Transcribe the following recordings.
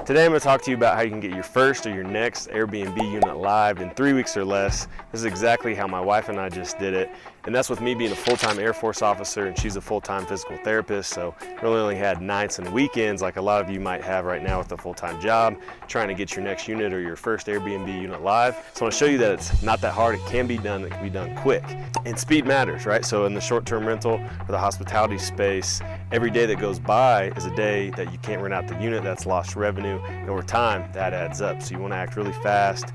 Today I'm going to talk to you about how you can get your first or your next Airbnb unit live in 3 weeks or less. This is exactly how my wife and I just did it. And that's with me being a full-time Air Force officer and she's a full-time physical therapist. So really only had nights and weekends like a lot of you might have right now with a full-time job, trying to get your next unit or your first Airbnb unit live. So I want to show you that it's not that hard. It can be done. It can be done quick. And speed matters, right? So in the short-term rental or the hospitality space, every day that goes by is a day that you can't rent out the unit. That's lost revenue. And over time, that adds up. So you want to act really fast,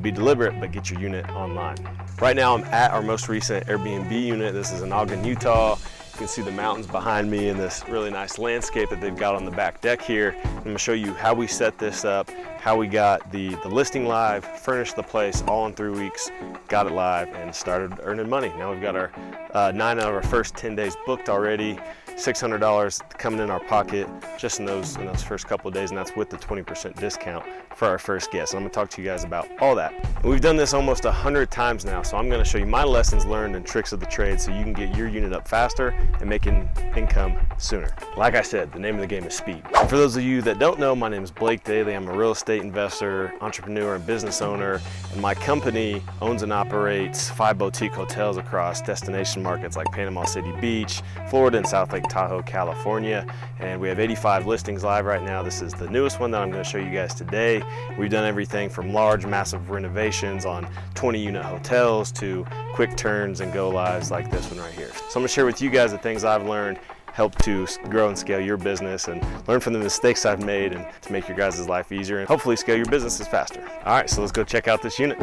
be deliberate, but get your unit online. Right now, I'm at our most recent Airbnb unit. This is in Ogden, Utah. You can see the mountains behind me and this really nice landscape that they've got on the back deck here. I'm gonna show you how we set this up, how we got the listing live, furnished the place all in 3 weeks, got it live, and started earning money. Now we've got our 9 out of our first 10 days booked already. $600 coming in our pocket just in those first couple of days, and that's with the 20% discount for our first guest. And I'm gonna talk to you guys about all that. And we've done this almost 100 times now, so I'm gonna show you my lessons learned and tricks of the trade so you can get your unit up faster and making income sooner. Like I said, the name of the game is speed. And for those of you that don't know, my name is Blake Daly. I'm a real estate investor, entrepreneur, and business owner, and my company owns and operates 5 boutique hotels across destination markets like Panama City Beach, Florida, and South Lake Tahoe, California. And we have 85 listings live right now. This is the newest one that I'm going to show you guys today. We've done everything from large, massive renovations on 20-unit hotels to quick turns and go lives like this one right here. So I'm going to share with you guys the things I've learned, help to grow and scale your business, and learn from the mistakes I've made and to make your guys' life easier and hopefully scale your businesses faster. All right, so let's go check out this unit.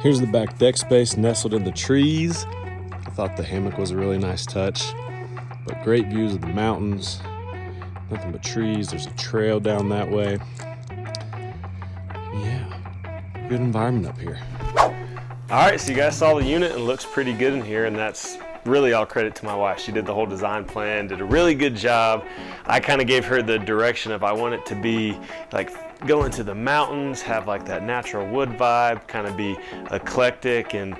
Here's the back deck space nestled in the trees. I thought the hammock was a really nice touch, but great views of the mountains, nothing but trees. There's a trail down that way. Yeah, good environment up here. All right, so you guys saw the unit and it looks pretty good in here, and that's really all credit to my wife. She did the whole design plan, did a really good job. I kind of gave her the direction of I want it to be like go into the mountains, have like that natural wood vibe, kind of be eclectic and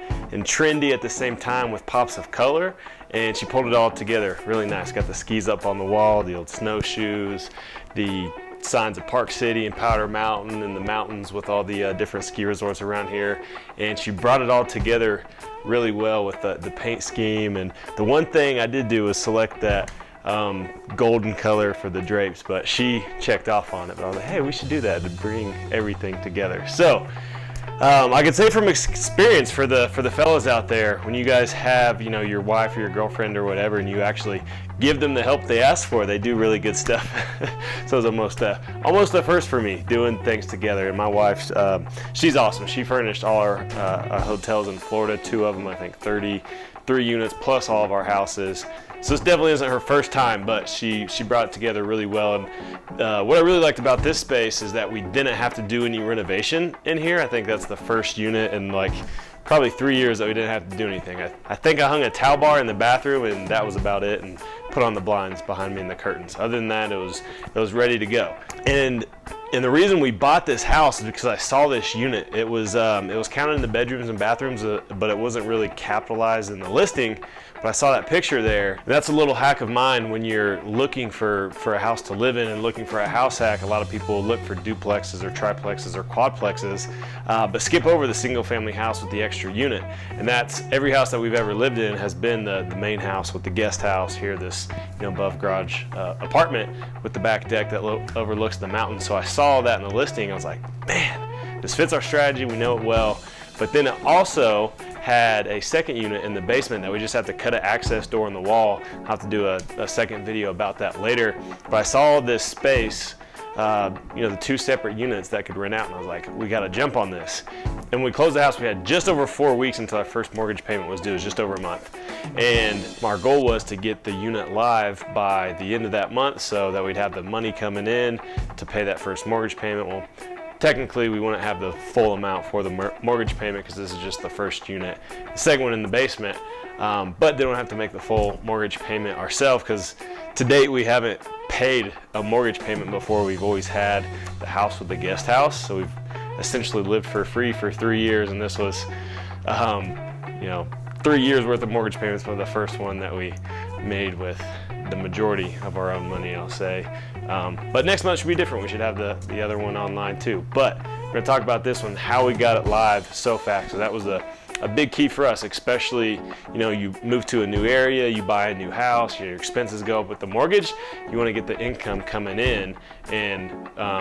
trendy at the same time with pops of color. And she pulled it all together really nice. Got the skis up on the wall, the old snowshoes, the signs of Park City and Powder Mountain and the mountains with all the different ski resorts around here. And she brought it all together really well with the paint scheme. And the one thing I did do was select that golden color for the drapes, but she checked off on it. But I was like, hey, we should do that to bring everything together. So I can say from experience for the fellas out there, when you guys have your wife or your girlfriend or whatever, and you actually give them the help they ask for, they do really good stuff. So it was almost a first for me doing things together. And my wife, she's awesome. She furnished all our hotels in Florida, 2 of them, I think 33 units plus all of our houses. So this definitely isn't her first time, but she brought it together really well. And what I really liked about this space is that we didn't have to do any renovation in here. I think that's the first unit in like probably 3 years that we didn't have to do anything. I think I hung a towel bar in the bathroom and that was about it, and put on the blinds behind me and the curtains. Other than that, it was ready to go. And the reason we bought this house is because I saw this unit. It was counted in the bedrooms and bathrooms, but it wasn't really capitalized in the listing. But I saw that picture there. And that's a little hack of mine when you're looking for a house to live in and looking for a house hack. A lot of people look for duplexes or triplexes or quadplexes, but skip over the single family house with the extra unit. And that's every house that we've ever lived in has been the main house with the guest house here, this above garage apartment with the back deck that overlooks the mountain. So I saw that in the listing. I was like, man, this fits our strategy. We know it well. But then it also had a second unit in the basement that we just have to cut an access door in the wall. I'll have to do a second video about that later. But I saw this space, the 2 separate units that could rent out, and I was like, we got to jump on this. And when we closed the house, we had just over 4 weeks until our first mortgage payment was due. It was just over a month. And our goal was to get the unit live by the end of that month so that we'd have the money coming in to pay that first mortgage payment. Well, technically we wouldn't have the full amount for the mortgage payment because this is just the first unit. The second one in the basement, but they don't have to make the full mortgage payment ourselves because to date we haven't paid a mortgage payment before. We've always had the house with the guest house, so we've essentially lived for free for 3 years, and this was 3 years worth of mortgage payments for the first one that we made with the majority of our own money, I'll say. But next month should be different. We should have the other one online too. But we're gonna talk about this one, how we got it live so fast. So that was a big key for us, especially, you move to a new area, you buy a new house, your expenses go up with the mortgage, you wanna get the income coming in. And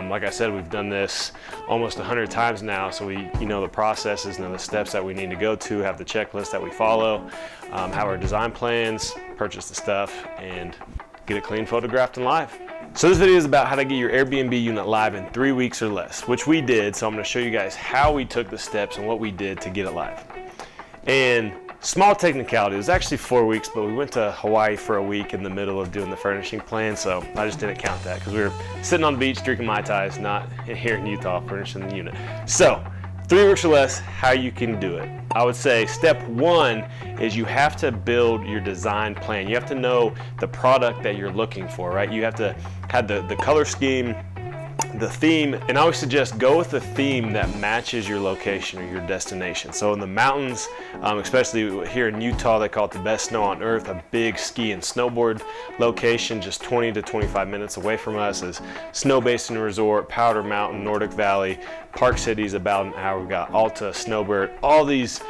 like I said, we've done this almost 100 times now, so we know the processes, know the steps that we need to go to, have the checklist that we follow, have our design plans, purchase the stuff, and get it clean, photographed, and live. So this video is about how to get your Airbnb unit live in 3 weeks or less, which we did. So I'm gonna show you guys how we took the steps and what we did to get it live. And small technicality, it was actually 4 weeks, but we went to Hawaii for a week in the middle of doing the furnishing plan, so I just didn't count that because we were sitting on the beach drinking Mai Tais, not here in Utah furnishing the unit. So 3 weeks or less, how you can do it. I would say step one is you have to build your design plan. You have to know the product that you're looking for, right? You have to have the color scheme, the theme, and I always suggest go with the theme that matches your location or your destination. So in the mountains, especially here in Utah, they call it the best snow on earth. A big ski and snowboard location just 20 to 25 minutes away from us is Snow Basin Resort, Powder Mountain, Nordic Valley. Park City's about an hour. We've got Alta, Snowbird, all these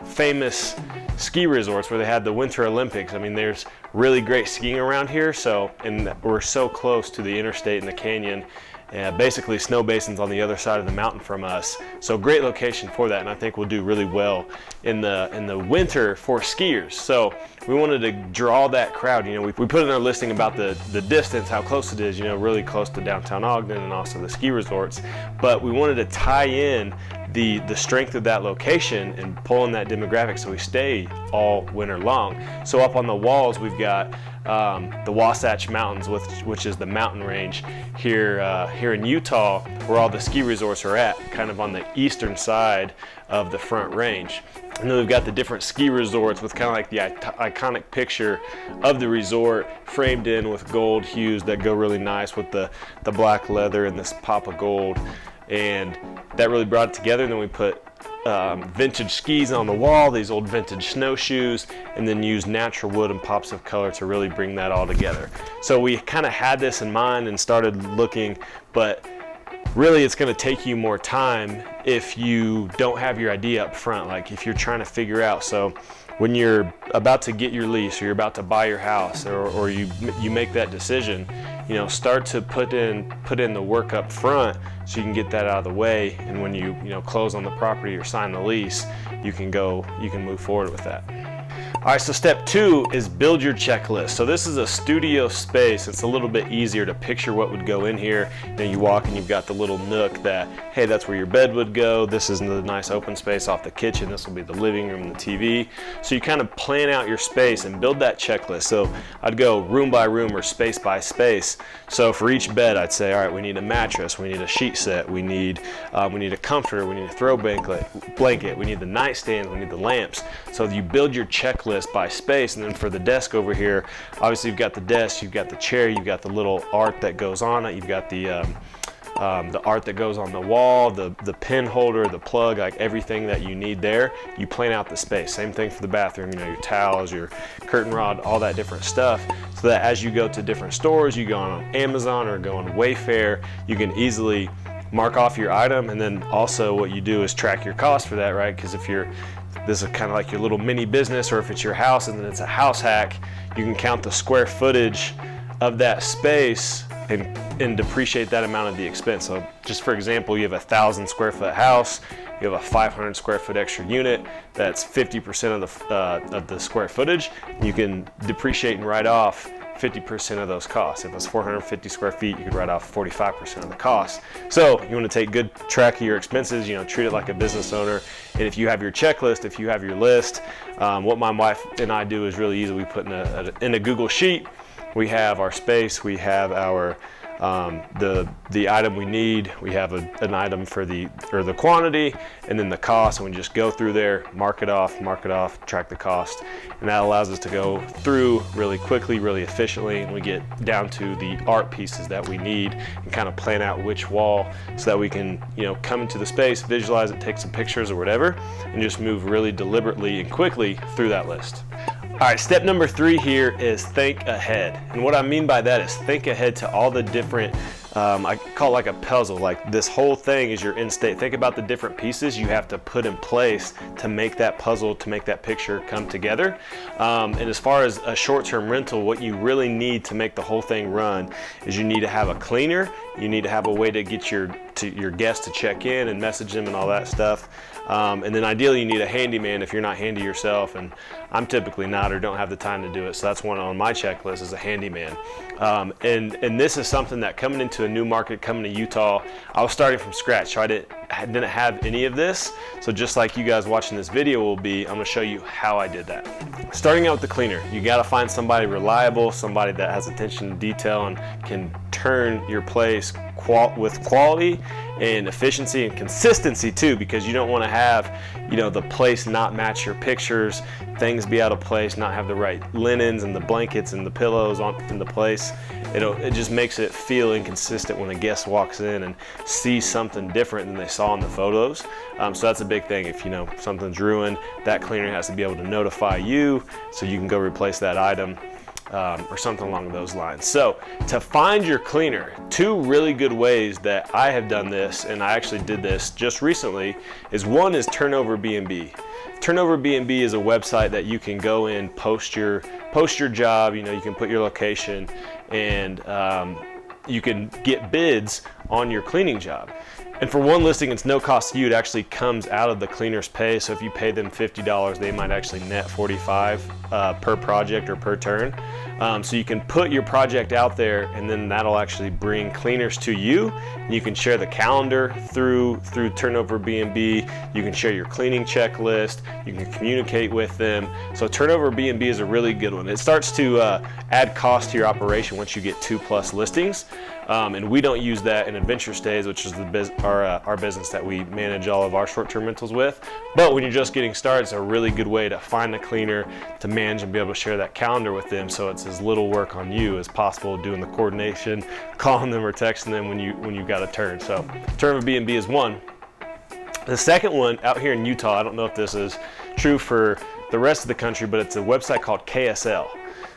famous ski resorts where they had the Winter Olympics. I mean, there's really great skiing around here. So, and we're so close to the interstate and the canyon. Basically, Snow Basin's on the other side of the mountain from us, so great location for that, and I think we'll do really well in the winter for skiers. So we wanted to draw that crowd. We put in our listing about the distance, how close it is, really close to downtown Ogden and also the ski resorts, but we wanted to tie in the strength of that location and pull in that demographic so we stay all winter long. So up on the walls we've got the Wasatch Mountains, which is the mountain range here in Utah, where all the ski resorts are at, kind of on the eastern side of the Front Range. And then we've got the different ski resorts with kind of like the iconic picture of the resort framed in with gold hues that go really nice with the black leather and this pop of gold. And that really brought it together. And then we put vintage skis on the wall, these old vintage snowshoes, and then use natural wood and pops of color to really bring that all together. So we kind of had this in mind and started looking, but really it's going to take you more time if you don't have your idea up front, like if you're trying to figure out. So when you're about to get your lease or you're about to buy your house or you make that decision, start to put in the work up front so you can get that out of the way, and when you close on the property or sign the lease, you can move forward with that. All right, so step two is build your checklist. So this is a studio space. It's a little bit easier to picture what would go in here. Then you walk and you've got the little nook that, hey, that's where your bed would go. This is the nice open space off the kitchen. This will be the living room and the TV. So you kind of plan out your space and build that checklist. So I'd go room by room or space by space. So for each bed, I'd say, all right, we need a mattress, we need a sheet set, we need a comforter, we need a throw blanket, we need the nightstand, we need the lamps. So you build your checklist by space. And then for the desk over here, obviously you've got the desk, you've got the chair, you've got the little art that goes on it, you've got the art that goes on the wall, the pen holder, the plug, like everything that you need there. You plan out the space. Same thing for the bathroom, your towels, your curtain rod, all that different stuff, so that as you go to different stores, you go on Amazon or go on Wayfair, you can easily mark off your item. And then also what you do is track your cost for that, right? Because if this is kind of like your little mini business, or if it's your house and then it's a house hack, you can count the square footage of that space and depreciate that amount of the expense. So just for example, you have a 1,000 square foot house, you have a 500 square foot extra unit, that's 50% of the square footage. You can depreciate and write off 50% of those costs. If it's 450 square feet, you could write off 45% of the cost. So you want to take good track of your expenses, you know, treat it like a business owner. And if you have your checklist, if you have your list, what my wife and I do is really easy. We put in a Google Sheet, we have our space, we have our the item we need, we have an item for the quantity, and then the cost, and we just go through there, mark it off, track the cost, and that allows us to go through really quickly, really efficiently, and we get down to the art pieces that we need and kind of plan out which wall so that we can, you know, come into the space, visualize it, take some pictures or whatever, and just move really deliberately and quickly through that list. All right, step number 3 here is think ahead. And what I mean by that is think ahead to all the different, I call it like a puzzle, like this whole thing is your end state. Think about the different pieces you have to put in place to make that puzzle, to make that picture come together. And as far as a short-term rental, what you really need to make the whole thing run is you need to have a cleaner, you need to have a way to get your guests to check in and message them and all that stuff. And then ideally you need a handyman if you're not handy yourself, and I'm typically not or don't have the time to do it, so that's one on my checklist is a handyman. And this is something that coming into a new market, coming to Utah, I was starting from scratch, so I didn't have any of this. So just like you guys watching this video will be, I'm gonna show you how I did that. Starting out with the cleaner, you gotta find somebody reliable, somebody that has attention to detail and can turn your place with quality and efficiency and consistency too, because you don't want to have, you know, the place not match your pictures, things be out of place, not have the right linens and the blankets and the pillows in the place. It just makes it feel inconsistent when a guest walks in and sees something different than they saw in the photos. So that's a big thing. If you know something's ruined, that cleaner has to be able to notify you so you can go replace that item. Or something along those lines. So to find your cleaner, 2 really good ways that I have done this, and I actually did this just recently, is one is TurnoverBNB. TurnoverBNB is a website that you can go in, post your job, you know, you can put your location, and you can get bids on your cleaning job. And for one listing, it's no cost to you. It actually comes out of the cleaner's pay. So if you pay them $50, they might actually net $45 per project or per turn. So you can put your project out there, and then that'll actually bring cleaners to you. And you can share the calendar through TurnoverBNB. You can share your cleaning checklist. You can communicate with them. So TurnoverBNB is a really good one. It starts to add cost to your operation once you get 2+ listings. And we don't use that in Adventure Stays, which is our business that we manage all of our short-term rentals with. But when you're just getting started, it's a really good way to find a cleaner, to manage and be able to share that calendar with them, so it's as little work on you as possible doing the coordination, calling them or texting them when you've got a turn. So TurnoverBNB is one. The second one out here in Utah, I don't know if this is true for the rest of the country, but it's a website called KSL.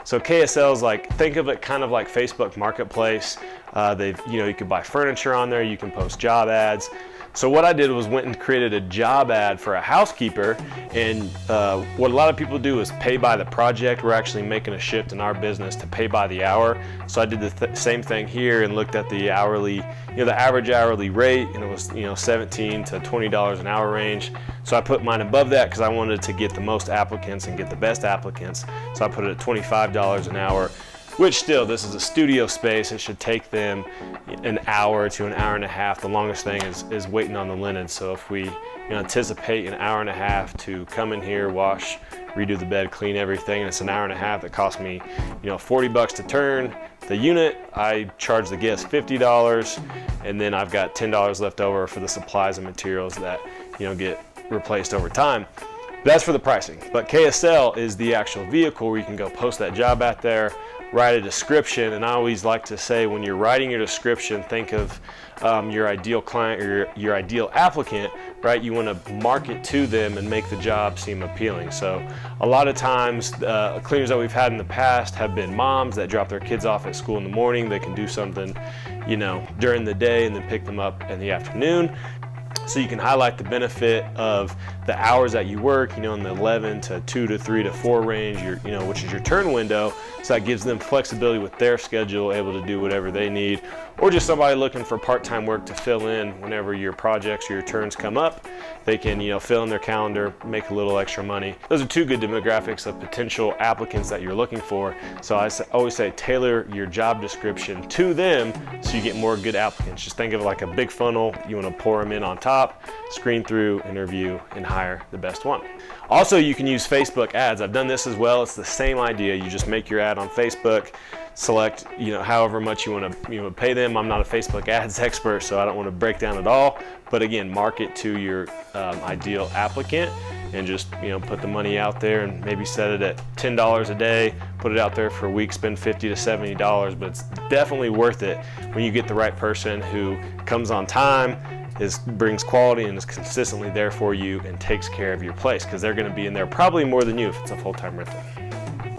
So KSL is like, think of it kind of like Facebook Marketplace. You can buy furniture on there, you can post job ads. So what I did was went and created a job ad for a housekeeper, and what a lot of people do is pay by the project. We're actually making a shift in our business to pay by the hour. So I did the same thing here and looked at the hourly, the average hourly rate, and it was $17 to $20 an hour range. So I put mine above that because I wanted to get the most applicants and get the best applicants. So I put it at $25 an hour. Which still, this is a studio space. It should take them an hour to an hour and a half. The longest thing is waiting on the linen. So if we anticipate an hour and a half to come in here, wash, redo the bed, clean everything, and it's an hour and a half that cost me $40 to turn the unit. I charge the guests $50, and then I've got $10 left over for the supplies and materials that get replaced over time. That's for the pricing. But KSL is the actual vehicle where you can go post that job out there, write a description. And I always like to say, when you're writing your description, think of your ideal client or your ideal applicant, right? You want to market to them and make the job seem appealing. So a lot of times cleaners that we've had in the past have been moms that drop their kids off at school in the morning. They can do something during the day and then pick them up in the afternoon. So you can highlight the benefit of the hours that you work, in the 11 to 2 to 3 to 4 range, which is your turn window. So that gives them flexibility with their schedule, able to do whatever they need. or just somebody looking for part-time work to fill in whenever your projects or your turns come up. They can, fill in their calendar, make a little extra money. Those are two good demographics of potential applicants that you're looking for. So I always say tailor your job description to them so you get more good applicants. Just think of it like a big funnel. You want to pour them in on top, screen through, interview, and hire the best one. Also, you can use Facebook ads. I've done this as well. It's the same idea. You just make your ad on Facebook, select however much you want to pay them. I'm not a Facebook ads expert, so I don't want to break down at all. But again, market to your ideal applicant and just put the money out there and maybe set it at $10 a day. Put it out there for a week, spend $50 to $70, but it's definitely worth it when you get the right person who comes on time, brings quality, and is consistently there for you and takes care of your place, because they're going to be in there probably more than you if it's a full-time rental.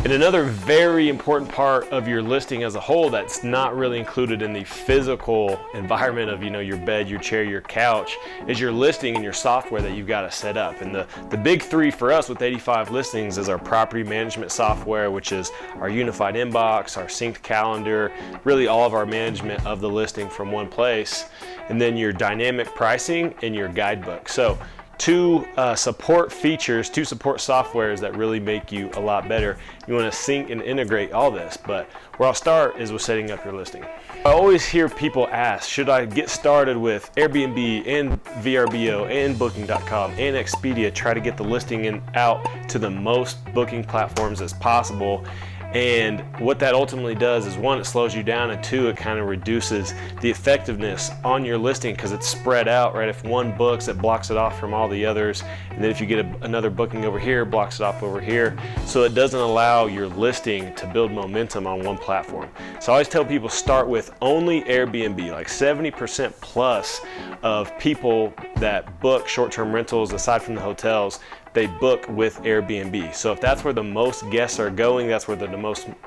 And another very important part of your listing as a whole that's not really included in the physical environment of your bed, your chair, your couch, is your listing and your software that you've got to set up. And the big three for us with 85 listings is our property management software, which is our unified inbox, our synced calendar, really all of our management of the listing from one place, and then your dynamic pricing and your guidebook. So two support features, two support softwares that really make you a lot better. You want to sync and integrate all this, but where I'll start is with setting up your listing. I always hear people ask, should I get started with Airbnb and VRBO and Booking.com and Expedia, try to get the listing out to the most booking platforms as possible? And what that ultimately does is, one, it slows you down, and two, it kind of reduces the effectiveness on your listing because it's spread out, right? If one books, it blocks it off from all the others. And then if you get another booking over here, it blocks it off over here. So it doesn't allow your listing to build momentum on one platform. So I always tell people start with only Airbnb. Like 70% plus of people that book short-term rentals, aside from the hotels, they book with Airbnb. So if that's where the most guests are going, that's where the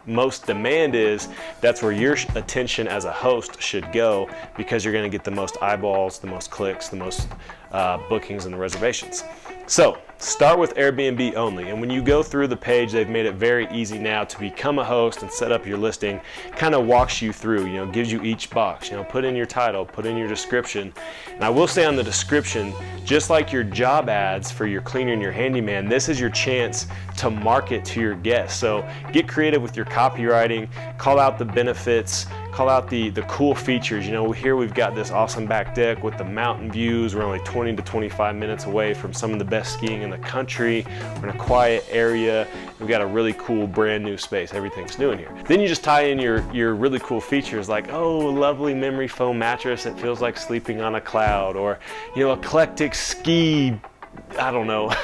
most demand is, that's where your attention as a host should go, because you're gonna get the most eyeballs, the most clicks, the most bookings and reservations. So start with Airbnb only. And when you go through the page, they've made it very easy now to become a host and set up your listing. Kind of walks you through, gives you each box, put in your title, put in your description. And I will say on the description, just like your job ads for your cleaner and your handyman, this is your chance to market to your guests. So get creative with your copywriting, call out the benefits, call out the cool features. Here we've got this awesome back deck with the mountain views. We're only 20 to 25 minutes away from some of the best skiing in the country. We're in a quiet area. We've got a really cool brand new space. Everything's new in here. Then you just tie in your really cool features like, oh, lovely memory foam mattress that feels like sleeping on a cloud, or eclectic ski, I don't know,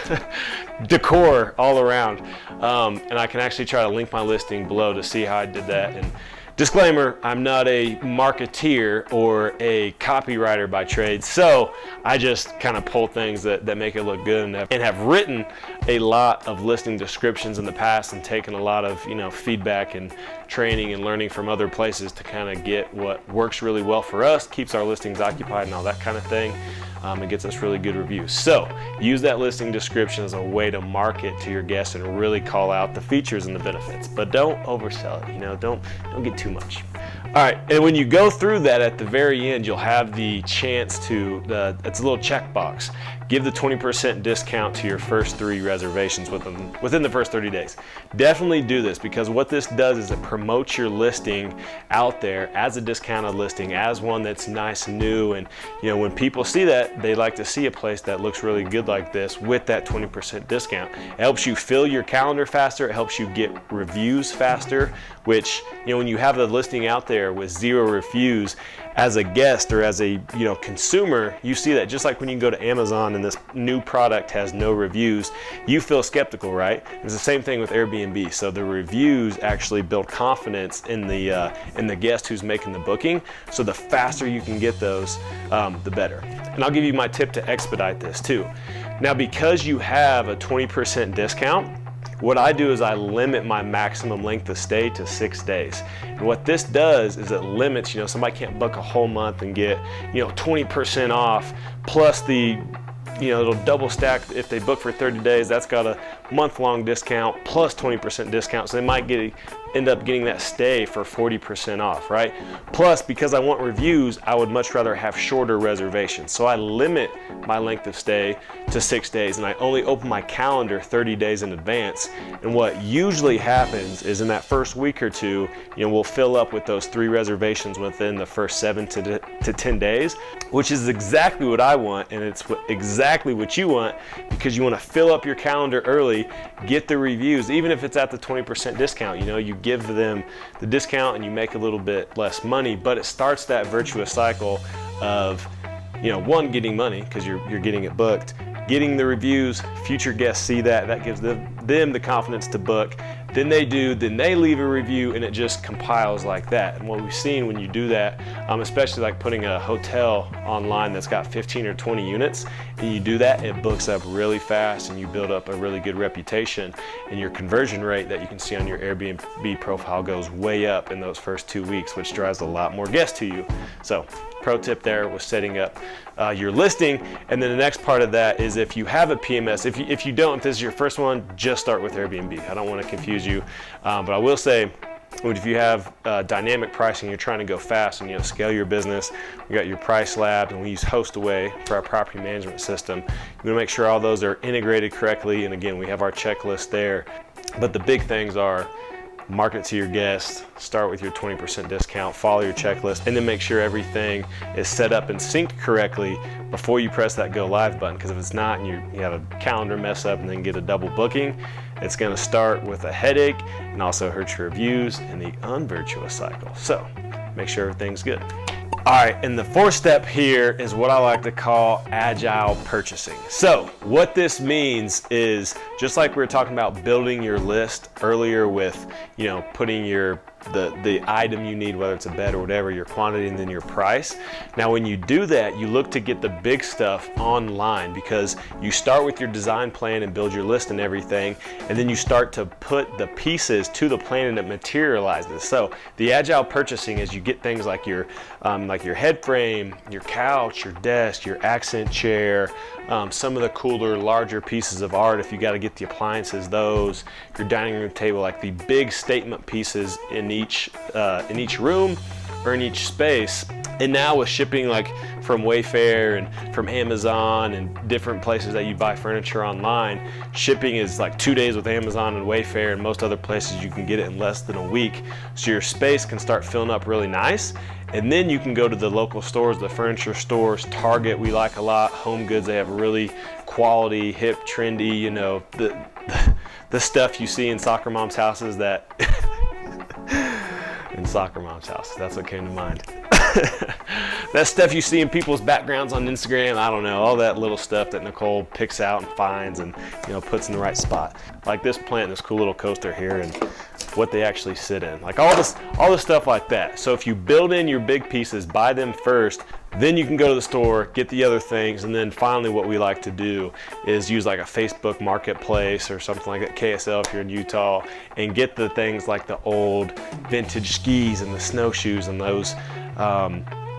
decor all around. And I can actually try to link my listing below to see how I did that. And disclaimer, I'm not a marketeer or a copywriter by trade, so I just kind of pull things that make it look good, and have written a lot of listing descriptions in the past and taken a lot of feedback and training and learning from other places to kind of get what works really well for us, keeps our listings occupied and all that kind of thing. It gets us really good reviews. So use that listing description as a way to market to your guests and really call out the features and the benefits, but don't oversell it. Don't get too much. All right, and when you go through that, at the very end, you'll have the chance to, it's a little checkbox. Give the 20% discount to your first 3 reservations within the first 30 days. Definitely do this, because what this does is it promotes your listing out there as a discounted listing, as one that's nice and new. And when people see that, they like to see a place that looks really good like this with that 20% discount. It helps you fill your calendar faster. It helps you get reviews faster, which when you have the listing out there with 0 reviews, as a guest or as a consumer, you see that. Just like when you go to Amazon and this new product has no reviews, you feel skeptical, right? It's the same thing with Airbnb. So the reviews actually build confidence in the guest who's making the booking. So the faster you can get those, the better. And I'll give you my tip to expedite this too. Now, because you have a 20% discount, what I do is I limit my maximum length of stay to 6 days. And what this does is it limits, somebody can't book a whole month and get, 20% off, plus the, it'll double stack. If they book for 30 days, that's got a month-long discount plus 20% discount. So they might get end up getting that stay for 40% off, right? Plus, because I want reviews, I would much rather have shorter reservations. So I limit my length of stay to 6 days, and I only open my calendar 30 days in advance. And what usually happens is in that first week or two, we'll fill up with those 3 reservations within the first 7 to 10 days, which is exactly what I want, and it's exactly what you want, because you want to fill up your calendar early, get the reviews, even if it's at the 20% discount. You give them the discount and you make a little bit less money, but it starts that virtuous cycle of, one, getting money because you're getting it booked, getting the reviews, future guests see that gives them the confidence to book. Then they leave a review, and it just compiles like that. And what we've seen when you do that, especially like putting a hotel online that's got 15 or 20 units, and you do that, it books up really fast, and you build up a really good reputation, and your conversion rate that you can see on your Airbnb profile goes way up in those first 2 weeks, which drives a lot more guests to you. So pro tip there was setting up your listing. And then the next part of that is if you have a PMS, if you don't, if this is your first one, just start with Airbnb. I don't want to confuse you, but I will say, if you have dynamic pricing, you're trying to go fast and scale your business, we got your price lab, and we use HostAway for our property management system. You want to make sure all those are integrated correctly, and again, we have our checklist there. But the big things are market to your guests, start with your 20% discount, follow your checklist, and then make sure everything is set up and synced correctly before you press that go live button. Because if it's not, and you have a calendar mess up and then get a double booking, it's going to start with a headache and also hurt your reviews in the unvirtuous cycle. So make sure everything's good. All right, and the 4th step here is what I like to call agile purchasing. So what this means is, just like we were talking about building your list earlier with, putting the item you need, whether it's a bed or whatever, your quantity and then your price. Now when you do that, you look to get the big stuff online, because you start with your design plan and build your list and everything, and then you start to put the pieces to the plan and it materializes. So the agile purchasing is you get things like your head frame, your couch, your desk, your accent chair, some of the cooler, larger pieces of art if you got to get the appliances, those, your dining room table, like the big statement pieces in each room or in each space. And now with shipping, like from Wayfair and from Amazon and different places that you buy furniture online, shipping is like 2 days with Amazon and Wayfair, and most other places you can get it in less than a week. So your space can start filling up really nice. And then you can go to the local stores, the furniture stores, Target we like a lot, Home Goods, they have really quality, hip, trendy, the stuff you see in soccer moms' houses that, in soccer moms' houses, that's what came to mind. That stuff you see in people's backgrounds on Instagram, I don't know, all that little stuff that Nicole picks out and finds and puts in the right spot. Like this plant, this cool little coaster here, and what they actually sit in. Like all this stuff like that. So if you build in your big pieces, buy them first, then you can go to the store, get the other things, and then finally what we like to do is use like a Facebook marketplace or something like that, KSL if you're in Utah, and get the things like the old vintage skis and the snowshoes and those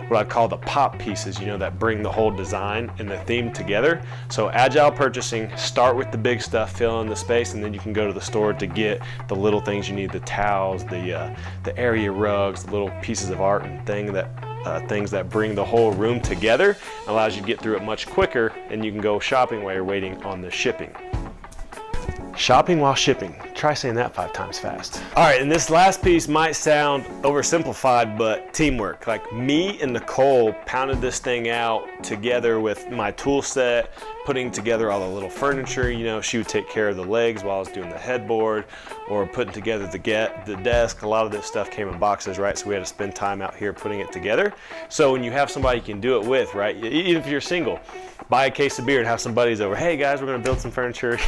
what I call the pop pieces, that bring the whole design and the theme together. So agile purchasing, start with the big stuff, fill in the space, and then you can go to the store to get the little things you need, the towels, the area rugs, the little pieces of art and things that bring the whole room together, allows you to get through it much quicker, and you can go shopping while you're waiting on the shipping. Shopping while shipping. Try saying that 5 times fast. All right, and this last piece might sound oversimplified, but teamwork. Like me and Nicole pounded this thing out together with my tool set, putting together all the little furniture. She would take care of the legs while I was doing the headboard or putting together the desk. A lot of this stuff came in boxes, right? So we had to spend time out here putting it together. So when you have somebody you can do it with, right? Even if you're single, buy a case of beer and have some buddies over. Hey guys, we're gonna build some furniture.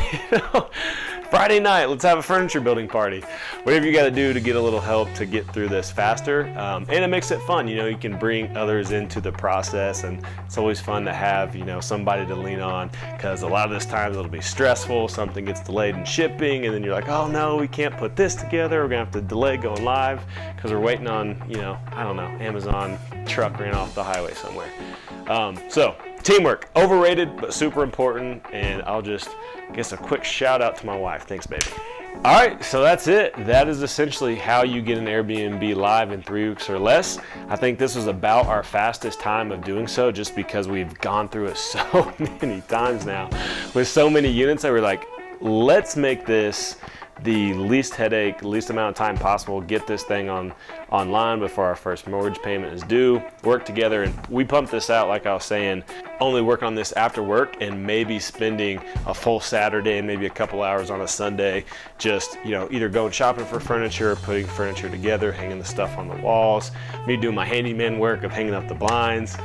Friday night, let's have a furniture building party. Whatever you gotta do to get a little help to get through this faster. And it makes it fun, you can bring others into the process, and it's always fun to have, somebody to lean on, because a lot of this times it'll be stressful, something gets delayed in shipping, and then you're like, oh no, we can't put this together, we're gonna have to delay going live, because we're waiting on, I don't know, Amazon truck ran off the highway somewhere. So teamwork, overrated, but super important. And I'll just guess a quick shout out to my wife. Thanks, baby. All right, so that's it. That is essentially how you get an Airbnb live in 3 weeks or less. I think this was about our fastest time of doing so, just because we've gone through it so many times now with so many units that we're like, let's make this the least headache, least amount of time possible, get this thing online before our first mortgage payment is due, work together. And we pumped this out, like I was saying, only working on this after work and maybe spending a full Saturday and maybe a couple hours on a Sunday, just, you know, either going shopping for furniture, putting furniture together, hanging the stuff on the walls, me doing my handyman work of hanging up the blinds.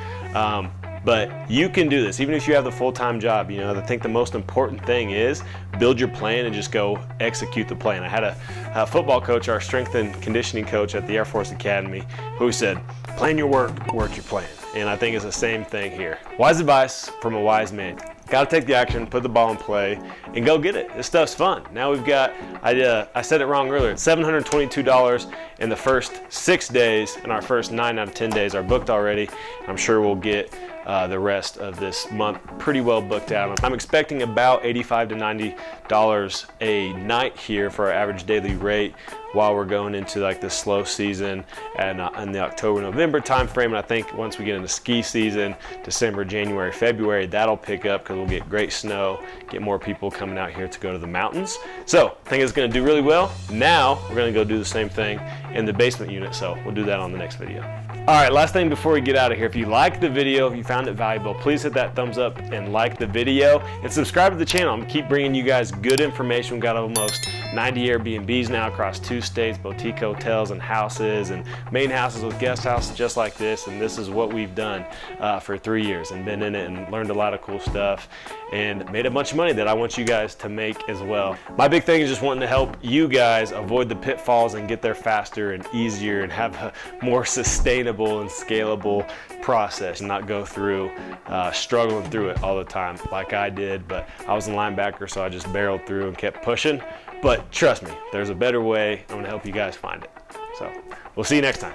But you can do this, even if you have the full-time job. You know, I think the most important thing is build your plan and just go execute the plan. I had a football coach, our strength and conditioning coach at the Air Force Academy, who said, plan your work, work your plan. And I think it's the same thing here. Wise advice from a wise man. Got to take the action, put the ball in play, and go get it. This stuff's fun. Now we've got, I said it wrong earlier, $722 in the first 6 days, and our first 9 out of 10 days are booked already. I'm sure we'll get the rest of this month pretty well booked out. I'm expecting about $85 to $90 a night here for our average daily rate while we're going into like the slow season and in the October-November time frame. And I think once we get into ski season, December, January, February, that'll pick up because we'll get great snow, get more people coming out here to go to the mountains. So I think it's going to do really well. Now we're going to go do the same thing in the basement unit. So we'll do that on the next video. All right, last thing before we get out of here, if you liked the video, if you found it valuable, please hit that thumbs up and like the video and subscribe to the channel. I'm gonna keep bringing you guys good information. We've got almost 90 Airbnbs now across 2 states, boutique hotels and houses and main houses with guest houses just like this. And this is what we've done for 3 years and been in it and learned a lot of cool stuff and made a bunch of money that I want you guys to make as well. My big thing is just wanting to help you guys avoid the pitfalls and get there faster and easier and have a more sustainable and scalable process and not go through struggling through it all the time like I did. But I was a linebacker, so I just barreled through and kept pushing. But trust me, there's a better way. I'm gonna help you guys find it. So we'll see you next time.